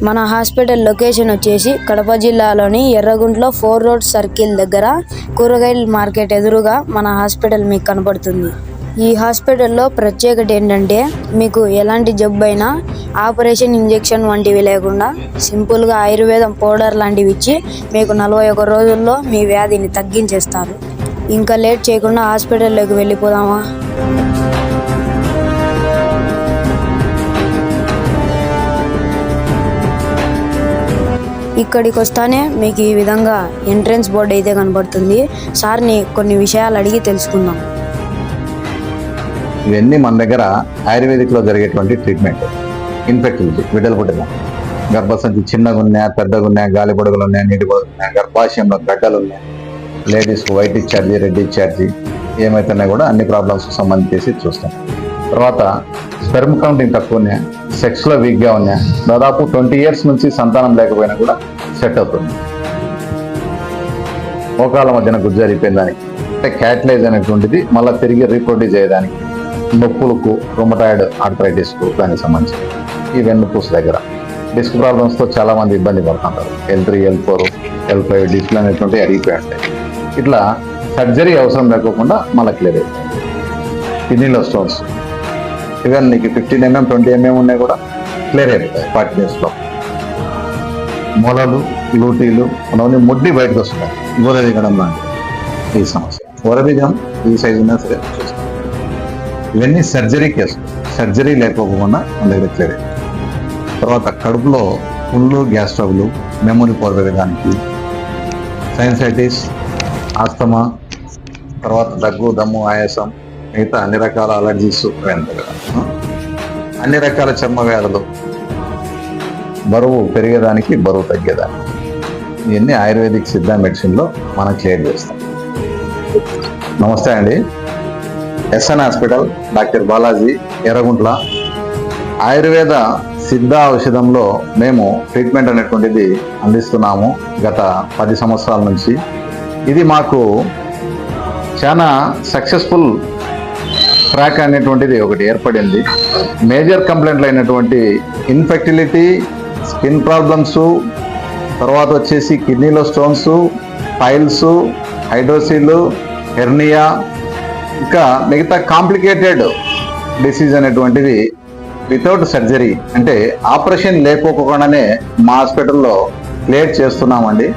మన hospital location వచ్చేసి కడప జిల్లాలోని ఎర్రగుంట్లో 4 రోడ్ సర్కిల్ దగ్గర కూరగాయల మార్కెట్ ఎదురుగా మన హాస్పిటల్ మీకు కనపడుతుంది. ఈ హాస్పిటల్లో ప్రత్యేకత ఏంటంటే మీకు ఎలాంటి జబ్బు అయినా ఆపరేషన్, ఇంజెక్షన్ వంటివి లేకుండా సింపుల్గా ఆయుర్వేదం పౌడర్ లాంటివి ఇచ్చి మీకు 41 రోజుల్లో మీ వ్యాధిని తగ్గించేస్తారు. ఇంకా లేట్ చేయకుండా హాస్పిటల్లోకి వెళ్ళిపోదామా? ఇక్కడికి వస్తానే మీకు ఈ విధంగా ఎంట్రన్స్ బోర్డు అయితే కనబడుతుంది. సార్ని కొన్ని విషయాలు అడిగి తెలుసుకుందాం. ఇవన్నీ మన దగ్గర ఆయుర్వేదిక్లో జరిగేటువంటి ట్రీట్మెంట్. ఇన్ఫెక్టివిటీ, బిడ్డల పుట్టిన గర్భసంచి చిన్నగా ఉన్నాయా, పెద్దగా ఉన్నాయా, గాలి బొడుగులు ఉన్నాయా, నీటి బొడుగులు ఉన్నాయా, గర్భాశయంలో గడ్డలు ఉన్నాయా, లేడీస్కి వైట్ ఇచ్చార్జీ, రెడ్ ఇచ్చార్జీ ఏమైతున్నాయి కూడా అన్ని ప్రాబ్లమ్స్కి సంబంధించి చూస్తాం. తర్వాత స్పెర్మ్ కౌంటింగ్ తక్కువ ఉన్నాయా, సెక్స్లో వీక్గా ఉన్నాయా, దాదాపు 20 years నుంచి సంతానం లేకపోయినా కూడా సెట్ అవుతుంది. మోకాళ్ళ మధ్యన గుజ్జు జరిగిపోయిన దానికి అంటే క్యాటలైజ్ అనేటువంటిది మళ్ళీ తిరిగి రీప్రొడ్యూస్ అయ్యేదానికి, నొప్పులకు, రొమటాయిడ్ ఆర్థరైటిస్కు దానికి సంబంధించి ఈ వెన్నుపూస దగ్గర డిస్క్ ప్రాబ్లమ్స్తో చాలామంది ఇబ్బంది పడుతుంటారు. L3, L4, L5 డిస్క్లు అనేటువంటి అడిగిపోయి ఉంటాయి. ఇట్లా సర్జరీ అవసరం లేకోకుండా మళ్ళీ క్లియర్ అవుతుంది. కిడ్నీలో స్టోన్స్ ఈవెన్ నీకు 15 mm 20 mm ఉన్నాయి కూడా క్లియర్ అయిపోతాయి 40 daysలో. మొలలు, లూటీలు అవన్నీ ముడ్డి బయటకు వస్తున్నాయి. ఊరబీగడం లాంటి ఈ సమస్య, ఊరబీగం ఈ సైజు ఉన్నా సరే చూస్తాం. ఇవన్నీ సర్జరీ కేసులు. సర్జరీ లేకపోకుండా మన దగ్గర క్లియర్ అవుతాయి. తర్వాత కడుపులో పుళ్ళు, గ్యాస్ ట్రబుల్, మెమొరీ పోరడానికి, సైనసైటిస్, ఆస్తమా, తర్వాత దగ్గు, దమ్ము, ఆయాసం, మిగతా అన్ని రకాల అలర్జీస్, అన్ని రకాల చర్మ వ్యాధులు, బరువు పెరిగేదానికి, బరువు తగ్గేదానికి ఇవన్నీ ఆయుర్వేదిక్ సిద్ధ మెడిసిన్లో మనం క్లియర్ చేస్తాం. నమస్తే అండి. SN hospital, doctor Balaji, Yerraguntla. Ayurveda Siddha ఔషధంలో మేము ట్రీట్మెంట్ అనేటువంటిది అందిస్తున్నాము గత 10 సంవత్సరాల నుంచి. ఇది మాకు చాలా సక్సెస్ఫుల్ ట్రాక్ అనేటువంటిది ఒకటి ఏర్పడింది. మేజర్ కంప్లైంట్లు అయినటువంటి ఇన్ఫెర్టిలిటీ, స్కిన్ ప్రాబ్లమ్స్, తర్వాత వచ్చేసి కిడ్నీలో స్టోన్స్, పైల్స్, హైడ్రోసిల్, హెర్నియా, ఇంకా మిగతా కాంప్లికేటెడ్ డిసీజ్ అనేటువంటిది వితౌట్ సర్జరీ అంటే ఆపరేషన్ లేకోకుండానే మా హాస్పిటల్లో క్లియర్ చేస్తున్నామండి.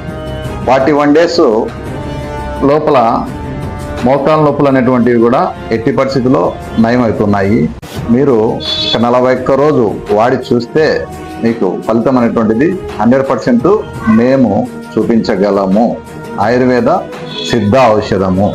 41 days లోపల మోకాళ్ళ నొప్పులు అనేటువంటివి కూడా ఎట్టి పరిస్థితుల్లో నయమవుతున్నాయి. మీరు 41 రోజు వాడి చూస్తే మీకు ఫలితం అనేటువంటిది 100% మేము చూపించగలము. ఆయుర్వేద సిద్ధ ఔషధము.